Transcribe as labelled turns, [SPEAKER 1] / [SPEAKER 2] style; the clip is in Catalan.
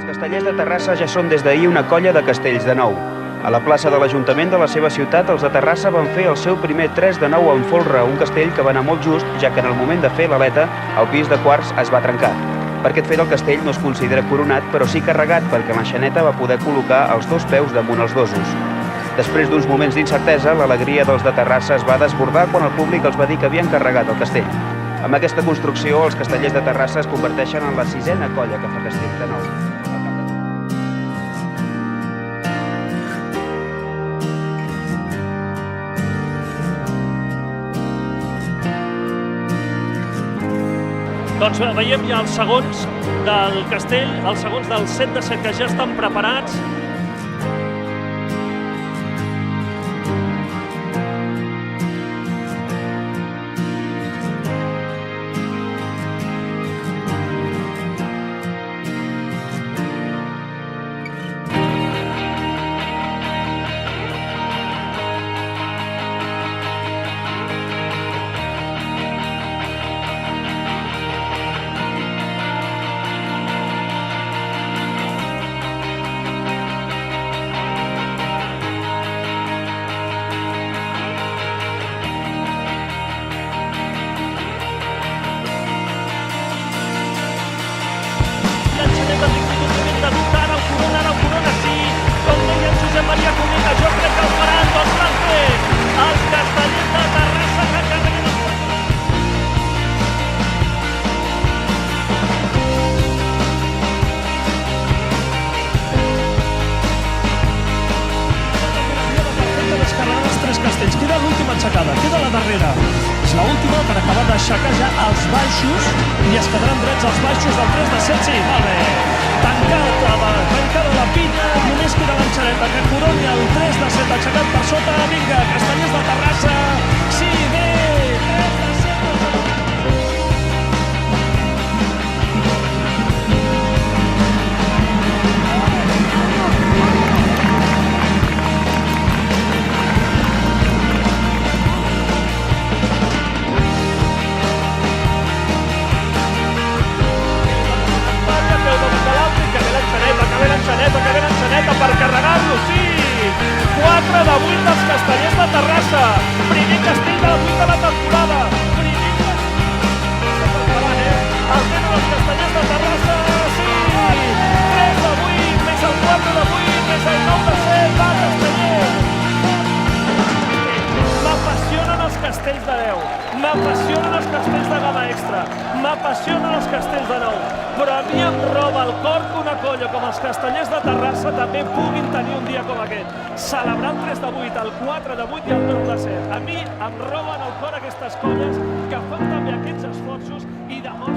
[SPEAKER 1] Els Castellers de Terrassa ja són des d'ahir una colla de castells de nou. A la plaça de l'Ajuntament de la seva ciutat, els de Terrassa van fer el seu primer 3 de 9 en folre, un castell que va anar molt just, ja que en el moment de fer l'aleta, el pis de quarts es va trencar. Per aquest fet el castell no es considera coronat, però sí carregat, perquè l'enxaneta va poder col·locar els dos peus damunt els dosos. Després d'uns moments d'incertesa, l'alegria dels de Terrassa es va desbordar quan el públic els va dir que havien carregat el castell. Amb aquesta construcció, els Castellers de Terrassa es converteixen en la 6a colla que fa castell de nou.
[SPEAKER 2] Doncs veiem ja els segons del castell, els segons del 7 de 7 que ja estan preparats. Queda l'última aixecada, queda la darrera. És l'última per acabar d'aixecar ja els baixos i es quedaran drets els baixos del 3 de 7. Sí, molt bé. Tancada la pinya, només queda l'enxaneta que coroni el 3 de 7 aixecat per sota. Vinga, Castellers de Terrassa. Sí, bé, 3 de 7. Per carregar-lo, sí! 4 de 8 dels Castellers de Terrassa. Primer castell de la 8 de la temporada. Primer castell... El tenen els Castellers de Terrassa, sí! 3 de 8, més el 4 de 8, més el 9 de 7, va, Castellers! M'apassionen els castells de 10. M'apassionen els castells de gamma extra. M'apassionen els castells de 9. Però a mi em roba el cor que una colla com els Castellers de Terrassa també puguin tenir un dia com aquest. Celebrar el 3 de 8, el 4 de 8 i el 9 de 7. A mi em roben el cor aquestes colles que fan també aquests esforços i demostren